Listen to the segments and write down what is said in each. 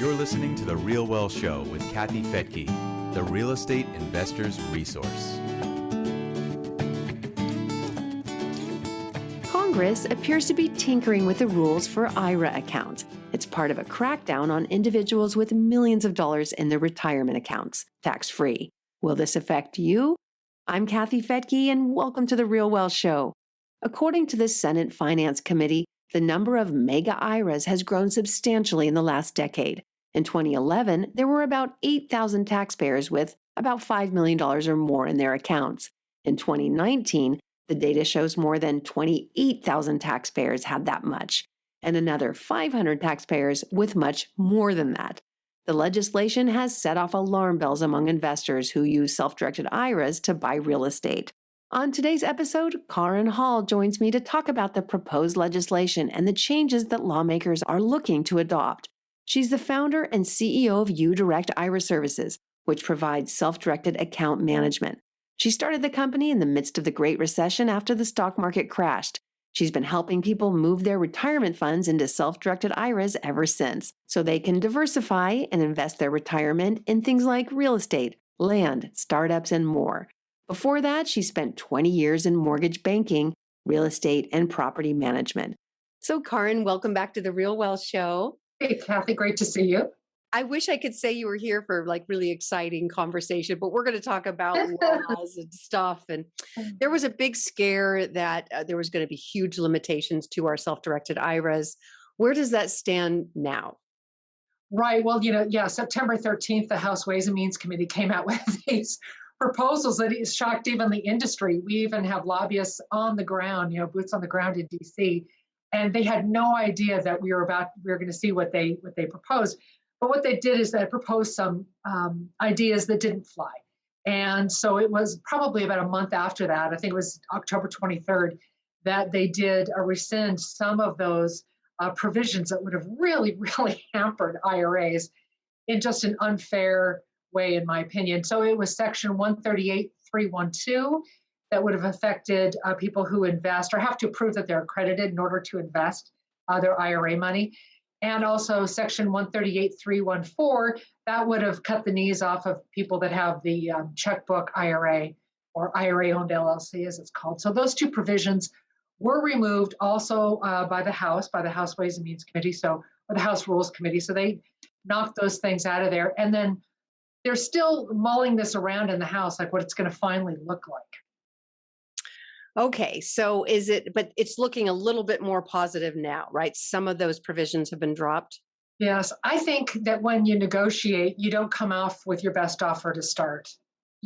You're listening to The Real Well Show with Kathy Fettke, the real estate investor's resource. Congress appears to be tinkering with the rules for IRA accounts. It's part of a crackdown on individuals with millions of dollars in their retirement accounts, tax-free. Will this affect you? I'm Kathy Fettke, and welcome to The Real Well Show. According to the Senate Finance Committee, the number of mega IRAs has grown substantially in the last decade. In 2011, there were about 8,000 taxpayers with about $5 million or more in their accounts. In 2019, the data shows more than 28,000 taxpayers had that much, and another 500 taxpayers with much more than that. The legislation has set off alarm bells among investors who use self-directed IRAs to buy real estate. On today's episode, Kaaren Hall joins me to talk about the proposed legislation and the changes that lawmakers are looking to adopt. She's the founder and CEO of UDirect IRA Services, which provides self-directed account management. She started the company in the midst of the Great Recession after the stock market crashed. She's been helping people move their retirement funds into self-directed IRAs ever since, so they can diversify and invest their retirement in things like real estate, land, startups, and more. Before that, she spent 20 years in mortgage banking, real estate, and property management. So, Kaaren, welcome back to The Real Well Show. Hey, Kathy, great to see you. I wish I could say you were here for like really exciting conversation, but we're going to talk about laws and stuff. And there was a big scare that there was going to be huge limitations to our self-directed IRAs. Where does that stand now? Right. Well, September 13th, the House Ways and Means Committee came out with these proposals that has shocked even the industry. We even have lobbyists on the ground, boots on the ground in DC, and they had no idea that we were going to see what they proposed. But what they did is they proposed some ideas that didn't fly. And so it was probably about a month after that, I think it was October 23rd, that they did rescind some of those provisions that would have really, really hampered IRAs in just an unfair way, in my opinion. So it was Section 138.312 that would have affected people who invest or have to prove that they're accredited in order to invest their IRA money. And also Section 138.314, that would have cut the knees off of people that have the checkbook IRA or IRA-owned LLC, as it's called. So those two provisions were removed also by the House Ways and Means Committee, or the House Rules Committee. So they knocked those things out of there. And then they're still mulling this around in the House, like what it's going to finally look like. Okay, so but it's looking a little bit more positive now, right? Some of those provisions have been dropped. Yes, I think that when you negotiate, you don't come off with your best offer to start,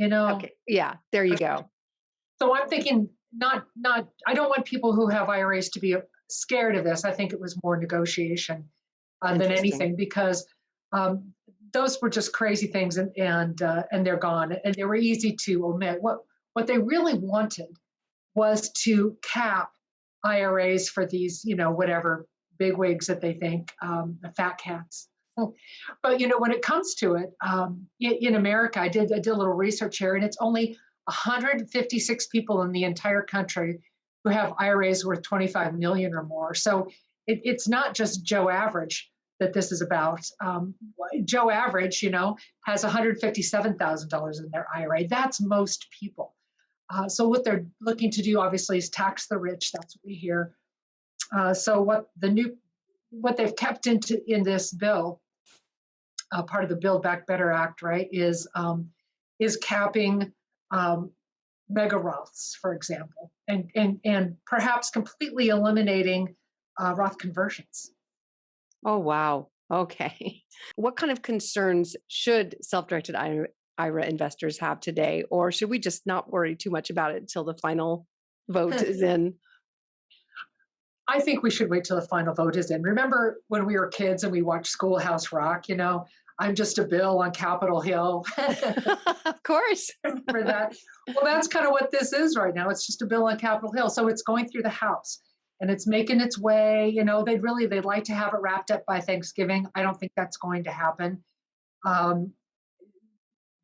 Okay, yeah, there you go. So I'm thinking I don't want people who have IRAs to be scared of this. I think it was more negotiation than anything, because those were just crazy things, and they're gone, and they were easy to omit. What they really wanted was to cap IRAs for these, whatever bigwigs that they think, the fat cats. But when it comes to it, in America, I did a little research here, and it's only 156 people in the entire country who have IRAs worth 25 million or more. So it's not just Joe Average that this is about. Joe Average, has $157,000 in their IRA. That's most people. So what they're looking to do, obviously, is tax the rich. That's what we hear. So what they've kept in this bill, part of the Build Back Better Act, right, is capping mega Roths, for example, and perhaps completely eliminating Roth conversions. Oh, wow. Okay. What kind of concerns should self-directed IRA investors have today, or should we just not worry too much about it until the final vote is in? I think we should wait till the final vote is in. Remember when we were kids and we watched Schoolhouse Rock, I'm just a bill on Capitol Hill. Of course. Remember that? Well, that's kind of what this is right now. It's just a bill on Capitol Hill. So it's going through the House and it's making its way. They'd like to have it wrapped up by Thanksgiving. I don't think that's going to happen.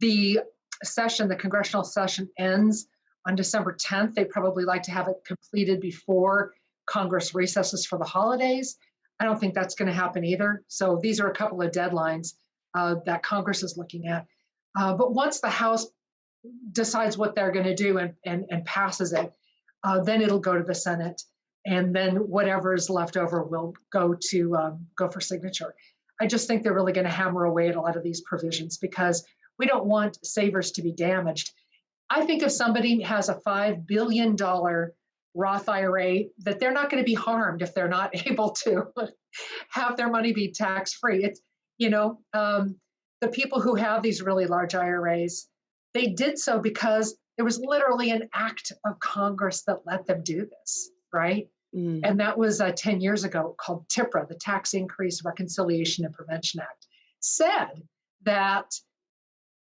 The congressional session ends on December 10th. They probably like to have it completed before Congress recesses for the holidays. I don't think that's going to happen either. So these are a couple of deadlines that Congress is looking at. But once the House decides what they're going to do and passes it, then it'll go to the Senate, and then whatever is left over will go for signature. I just think they're really going to hammer away at a lot of these provisions because we don't want savers to be damaged. I think if somebody has a $5 billion Roth IRA, that they're not going to be harmed if they're not able to have their money be tax-free. It's, the people who have these really large IRAs, they did so because there was literally an act of Congress that let them do this, right? And that was 10 years ago, called TIPRA, the Tax Increase Reconciliation and Prevention Act, said that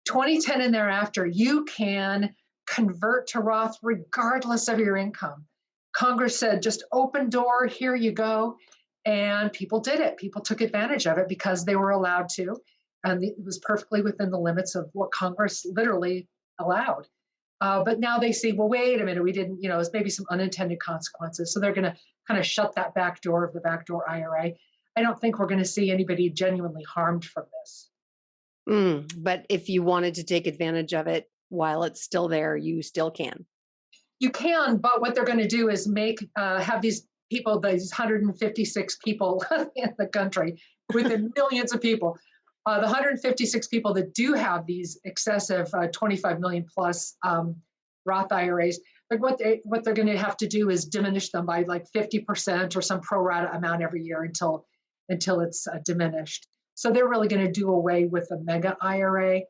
2010 and thereafter, you can convert to Roth regardless of your income. Congress said, just open door, here you go. And people did it. People took advantage of it because they were allowed to. And it was perfectly within the limits of what Congress literally allowed. But now they see, well, wait a minute, we didn't, there's maybe some unintended consequences. So they're going to kind of shut that back door of the backdoor IRA. I don't think we're going to see anybody genuinely harmed from this. But if you wanted to take advantage of it while it's still there, you still can. You can, but what they're going to do is have these people, these 156 people in the country, within millions of people, the 156 people that do have these excessive 25 million plus Roth IRAs, like what they're going to have to do is diminish them by like 50% or some pro rata amount every year until it's diminished. So they're really going to do away with the mega IRA.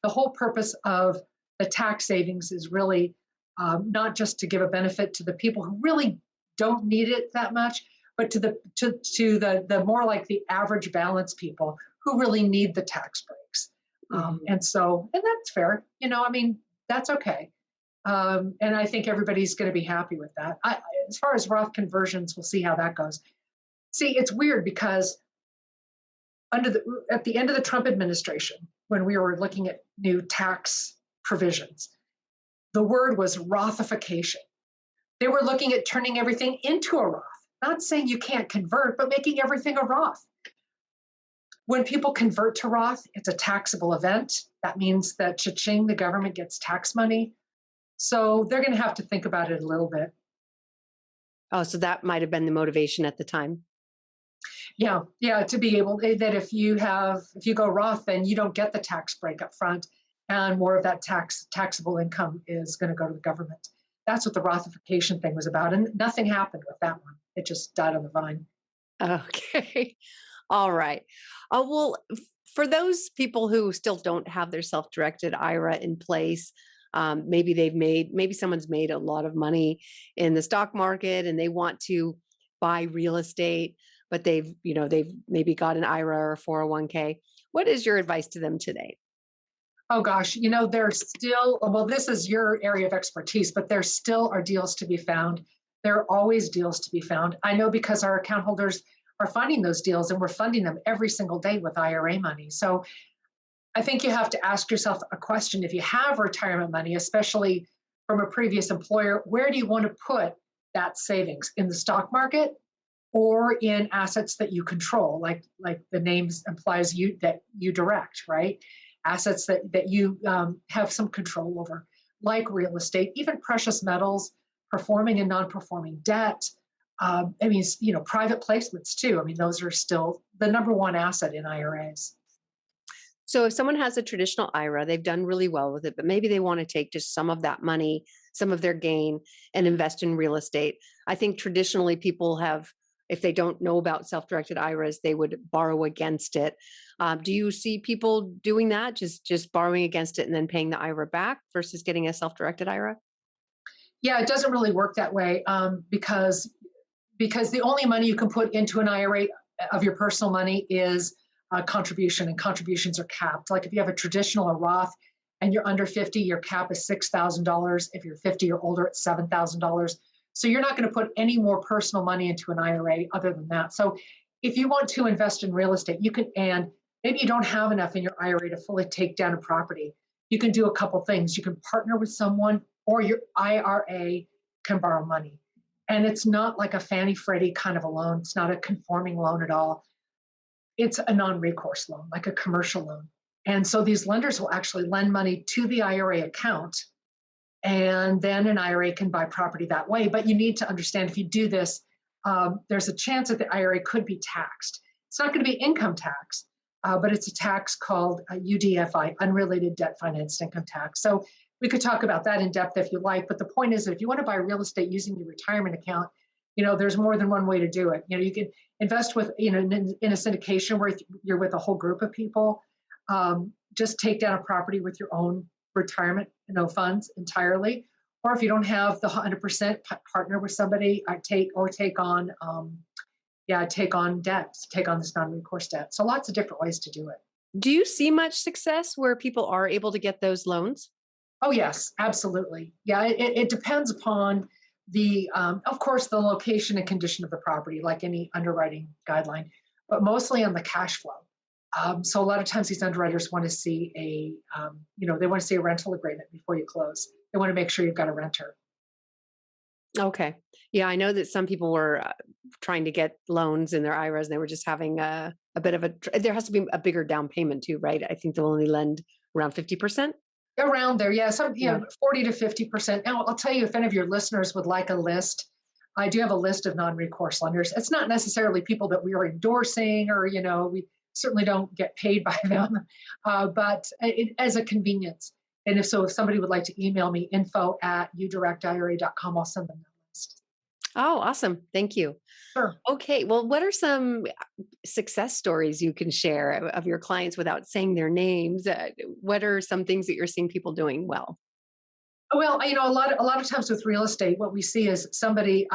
The whole purpose of the tax savings is really not just to give a benefit to the people who really don't need it that much, but to the more like the average balance people who really need the tax breaks. And that's fair. That's okay. And I think everybody's going to be happy with that. As far as Roth conversions, we'll see how that goes. See, it's weird because at the end of the Trump administration, when we were looking at new tax provisions, the word was Rothification. They were looking at turning everything into a Roth, not saying you can't convert, but making everything a Roth. When people convert to Roth, it's a taxable event. That means that cha-ching, the government gets tax money. So they're going to have to think about it a little bit. Oh, so that might have been the motivation at the time. Yeah, to be able that if you go Roth, then you don't get the tax break up front, and more of that taxable income is going to go to the government. That's what the Rothification thing was about, and nothing happened with that one. It just died on the vine. Okay, all right. Well, for those people who still don't have their self-directed IRA in place, maybe someone's made a lot of money in the stock market and they want to buy real estate, but they've maybe got an IRA or a 401k. What is your advice to them today? Oh gosh, there's still, well, this is your area of expertise, but there still are deals to be found. There are always deals to be found. I know because our account holders are finding those deals and we're funding them every single day with IRA money. So I think you have to ask yourself a question. If you have retirement money, especially from a previous employer, where do you want to put that savings? In the stock market or in assets that you control, like the name implies that UDirect, right? Assets that you have some control over, like real estate, even precious metals, performing and non-performing debt. Private placements too. those are still the number one asset in IRAs. So if someone has a traditional IRA, they've done really well with it, but maybe they want to take just some of that money, some of their gain, and invest in real estate. I think traditionally people have, if they don't know about self-directed IRAs, they would borrow against it. Do you see people doing that, just borrowing against it and then paying the IRA back versus getting a self-directed IRA? Yeah, it doesn't really work that way because the only money you can put into an IRA of your personal money is a contribution, and contributions are capped. Like if you have a traditional or Roth and you're under 50, your cap is $6,000. If you're 50 or older, it's $7,000. So you're not going to put any more personal money into an IRA other than that. So if you want to invest in real estate, you can, and maybe you don't have enough in your IRA to fully take down a property. You can do a couple things. You can partner with someone, or your IRA can borrow money. And it's not like a Fannie Freddie kind of a loan. It's not a conforming loan at all. It's a non-recourse loan, like a commercial loan. And so these lenders will actually lend money to the IRA account, and then an IRA can buy property that way. But you need to understand, if you do this, there's a chance that the IRA could be taxed. It's not going to be income tax, but it's a tax called UDFI, unrelated debt financed income tax. So we could talk about that in depth if you like. But the point is that if you want to buy real estate using your retirement account, there's more than one way to do it. You can invest with, in a syndication where you're with a whole group of people. Just take down a property with your own retirement, funds entirely. Or if you don't have the 100%, partner with somebody, take on debt, take on this non-recourse debt. So lots of different ways to do it. Do you see much success where people are able to get those loans? Oh, yes, absolutely. Yeah, it depends upon of course, the location and condition of the property, like any underwriting guideline, but mostly on the cash flow. So a lot of times these underwriters want to see they want to see a rental agreement before you close. They want to make sure you've got a renter. Okay. Yeah, I know that some people were trying to get loans in their IRAs, and they were just having a bit of there has to be a bigger down payment too, right? I think they'll only lend around 50%. Around there, yeah, 40 to 50%. Now, I'll tell you, if any of your listeners would like a list, I do have a list of non-recourse lenders. It's not necessarily people that we are endorsing, or we certainly don't get paid by them, but as a convenience. And if somebody would like to email me, info@udirectira.com, I'll send them that list. Oh, awesome. Thank you. Sure. Okay. Well, what are some success stories you can share of your clients without saying their names? What are some things that you're seeing people doing well? Well, a lot of times with real estate, what we see is somebody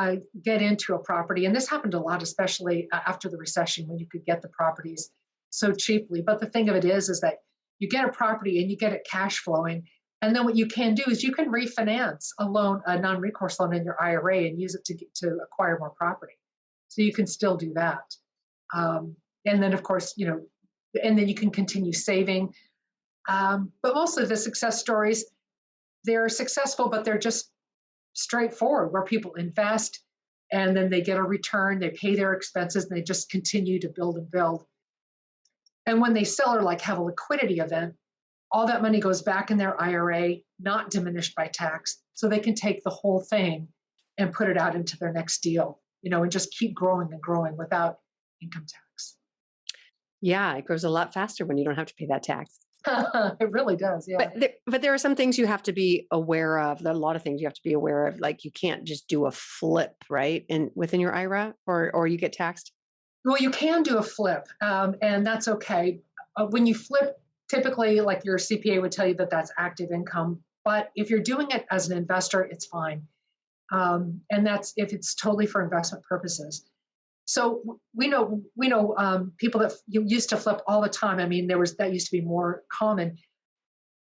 get into a property, and this happened a lot, especially after the recession, when you could get the properties so cheaply. But the thing of it is that you get a property and you get it cash flowing, and then what you can do is you can refinance a non-recourse loan in your IRA, and use it to acquire more property. So you can still do that, and then of course and then you can continue saving. But mostly the success stories, they're successful, but they're just straightforward, where people invest and then they get a return, they pay their expenses, and they just continue to build and build. And when they sell or have a liquidity event, all that money goes back in their IRA, not diminished by tax. So they can take the whole thing and put it out into their next deal, and just keep growing and growing without income tax. Yeah, it grows a lot faster when you don't have to pay that tax. It really does, yeah. But there are some things you have to be aware of. There are a lot of things you have to be aware of. Like, you can't just do a flip, right? And within your IRA, or you get taxed. Well, you can do a flip, and that's okay. When you flip, typically, like your CPA would tell you that that's active income. But if you're doing it as an investor, it's fine. And that's if it's totally for investment purposes. So we know people that used to flip all the time. I mean, that used to be more common.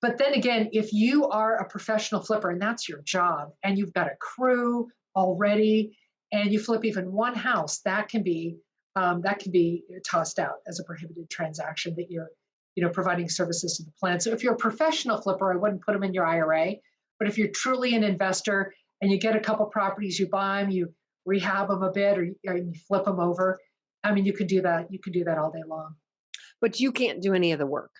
But then again, if you are a professional flipper and that's your job, and you've got a crew already, and you flip even one house, that can be tossed out as a prohibited transaction, that you're providing services to the plan. So if you're a professional flipper, I wouldn't put them in your IRA. But if you're truly an investor and you get a couple properties, you buy them, you rehab them a bit, or you flip them over, I mean, you could do that. You could do that all day long. But you can't do any of the work.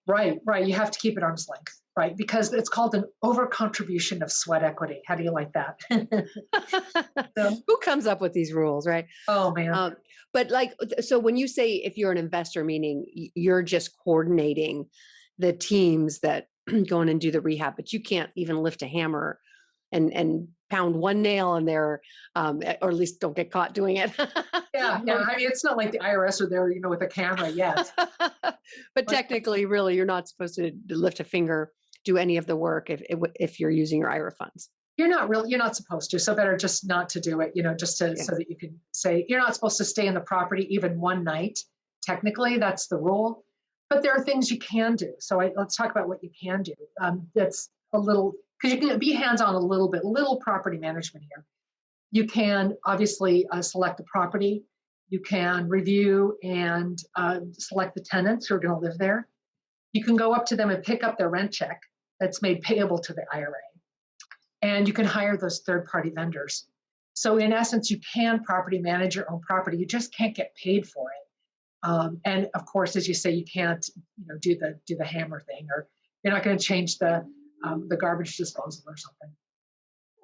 Right. You have to keep it arm's length, right? Because it's called an over-contribution of sweat equity. How do you like that? Who comes up with these rules, right? Oh, man. But so when you say if you're an investor, meaning you're just coordinating the teams that go in and do the rehab, but you can't even lift a hammer and pound one nail in there, or at least don't get caught doing it. Yeah. I mean, it's not like the IRS are there, with a camera yet. But technically, really, you're not supposed to lift a finger, do any of the work if you're using your IRA funds. You're not supposed to. So better just not to do it, so that you can say you're not supposed to stay in the property even one night. Technically, that's the rule. But there are things you can do. So let's talk about what you can do. That's a little, because you can be hands-on a little property management here. You can obviously select the property. You can review and select the tenants who are going to live there. You can go up to them and pick up their rent check that's made payable to the IRA. And you can hire those third-party vendors. So in essence, you can property manage your own property. You just can't get paid for it. And of course, as you say, you can't, do the hammer thing, or you're not going to change the garbage disposal or something.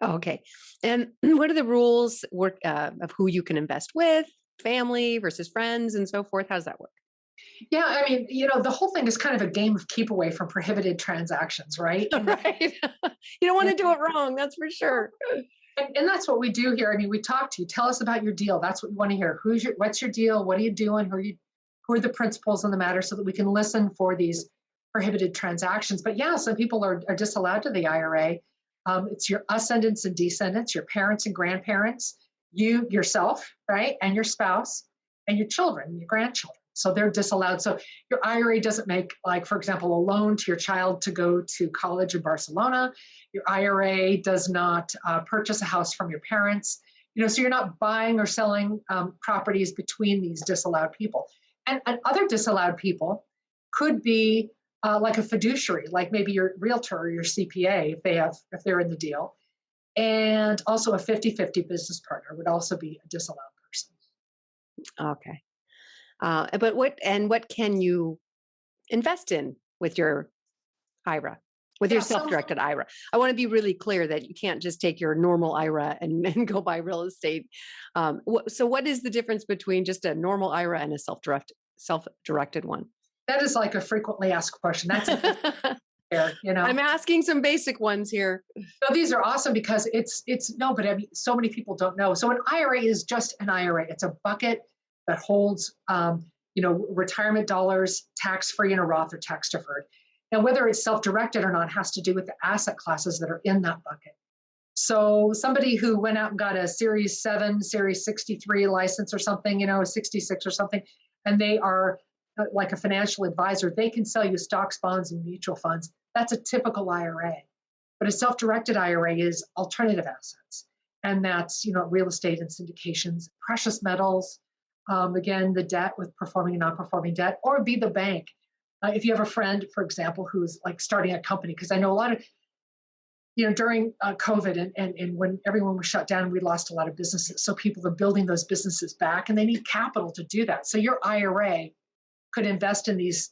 Okay. And what are the rules of who you can invest with, family versus friends and so forth? How does that work? Yeah, I mean, the whole thing is kind of a game of keep away from prohibited transactions, right? Right. You don't want to do it wrong. That's for sure. And that's what we do here. I mean, we talk to you. Tell us about your deal. That's what we want to hear. What's your deal? What are you doing? Who are the principals in the matter, so that we can listen for these prohibited transactions. But yeah, some people are disallowed to the IRA. It's your ascendants and descendants, your parents and grandparents, you yourself, right, and your spouse, and your children, your grandchildren. So they're disallowed. So your IRA doesn't make, like, for example, a loan to your child to go to college in Barcelona. Your IRA does not purchase a house from your parents. So you're not buying or selling properties between these disallowed people. And other disallowed people could be like a fiduciary, like maybe your realtor or your CPA, if they're in the deal. And also a 50-50 business partner would also be a disallowed person. Okay. But what can you invest in with your IRA, with your self-directed IRA? I want to be really clear that you can't just take your normal IRA and go buy real estate. So what is the difference between just a normal IRA and a self-directed one? That is like a frequently asked question. That's fair, I'm asking some basic ones here. So these are awesome because but I mean, so many people don't know. So an IRA is just an IRA. It's a bucket that holds, retirement dollars, tax-free in a Roth or tax-deferred. Now, whether it's self-directed or not has to do with the asset classes that are in that bucket. So somebody who went out and got a Series 7, Series 63 license or something, a 66 or something, and they are like a financial advisor, they can sell you stocks, bonds, and mutual funds. That's a typical IRA. But a self-directed IRA is alternative assets. And that's, real estate and syndications, precious metals, again, the debt with performing and non-performing debt, or be the bank. If you have a friend, for example, who's like starting a company, because I know a lot of, during COVID and when everyone was shut down, we lost a lot of businesses. So people are building those businesses back and they need capital to do that. So your IRA could invest in these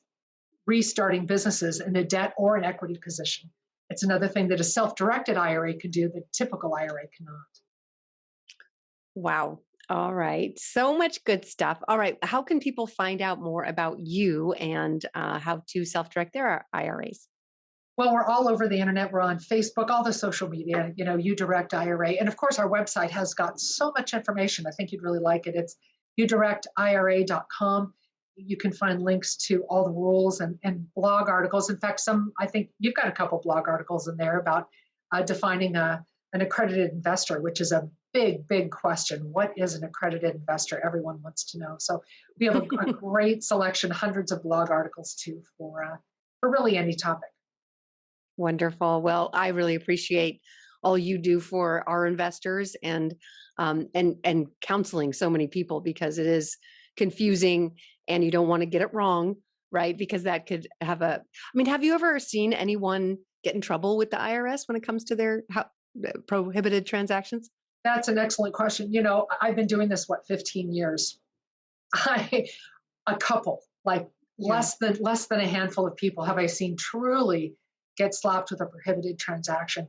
restarting businesses in a debt or an equity position. It's another thing that a self-directed IRA could do that typical IRA cannot. Wow. All right. So much good stuff. All right. How can people find out more about you and how to self-direct their IRAs? Well, we're all over the internet. We're on Facebook, all the social media, UDirect IRA. And of course, our website has got so much information. I think you'd really like it. It's UDirectIRA.com. You can find links to all the rules and blog articles. In fact, I think you've got a couple blog articles in there about defining an accredited investor, which is a big, big question. What is an accredited investor? Everyone wants to know. So we have a great selection, hundreds of blog articles too, for really any topic. Wonderful. Well, I really appreciate all you do for our investors and counseling so many people, because it is confusing and you don't want to get it wrong, right? Because that could have have you ever seen anyone get in trouble with the IRS when it comes to their prohibited transactions? That's an excellent question. I've been doing this, 15 years? A couple, like less than a handful of people have I seen truly get slapped with a prohibited transaction.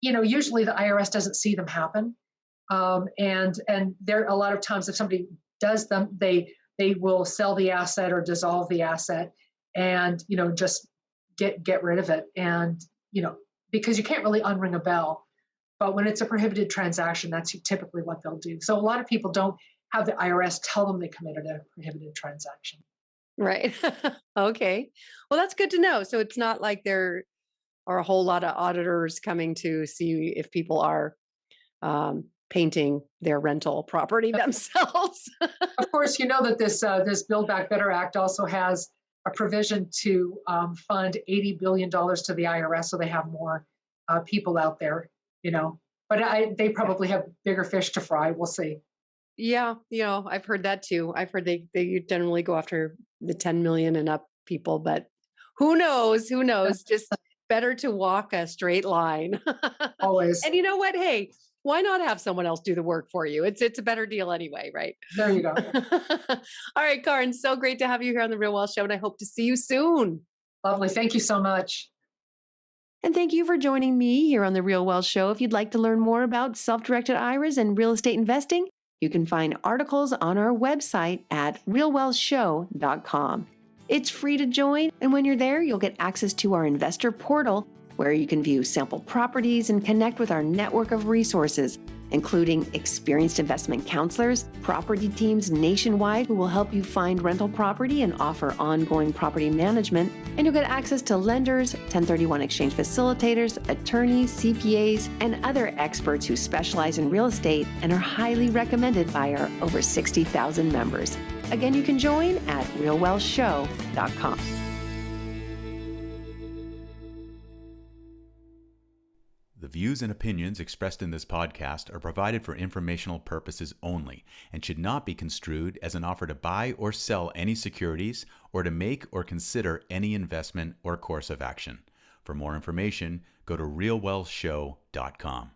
Usually the IRS doesn't see them happen. And there a lot of times if somebody does them, they will sell the asset or dissolve the asset and, just get rid of it. And, because you can't really unring a bell. But when it's a prohibited transaction, that's typically what they'll do. So a lot of people don't have the IRS tell them they committed a prohibited transaction. Right. Okay. Well, that's good to know. So it's not like there are a whole lot of auditors coming to see if people are painting their rental property themselves. Of course, you know that this Build Back Better Act also has a provision to fund $80 billion to the IRS, so they have more people out there, But they probably have bigger fish to fry. We'll see. Yeah, I've heard that too. I've heard they generally go after the 10 million and up people, but who knows? Just better to walk a straight line. Always. And you know what? Hey, Why not have someone else do the work for you? It's a better deal anyway, right? There you go. All right, Kaaren, so great to have you here on the Real Wealth Show, and I hope to see you soon. Lovely. Thank you so much. And thank you for joining me here on the Real Wealth Show. If you'd like to learn more about self-directed IRAs and real estate investing, you can find articles on our website at realwealthshow.com. It's free to join, and when you're there, you'll get access to our investor portal where you can view sample properties and connect with our network of resources, including experienced investment counselors, property teams nationwide who will help you find rental property and offer ongoing property management. And you'll get access to lenders, 1031 exchange facilitators, attorneys, CPAs, and other experts who specialize in real estate and are highly recommended by our over 60,000 members. Again, you can join at realwealthshow.com. The views and opinions expressed in this podcast are provided for informational purposes only and should not be construed as an offer to buy or sell any securities or to make or consider any investment or course of action. For more information, go to realwealthshow.com.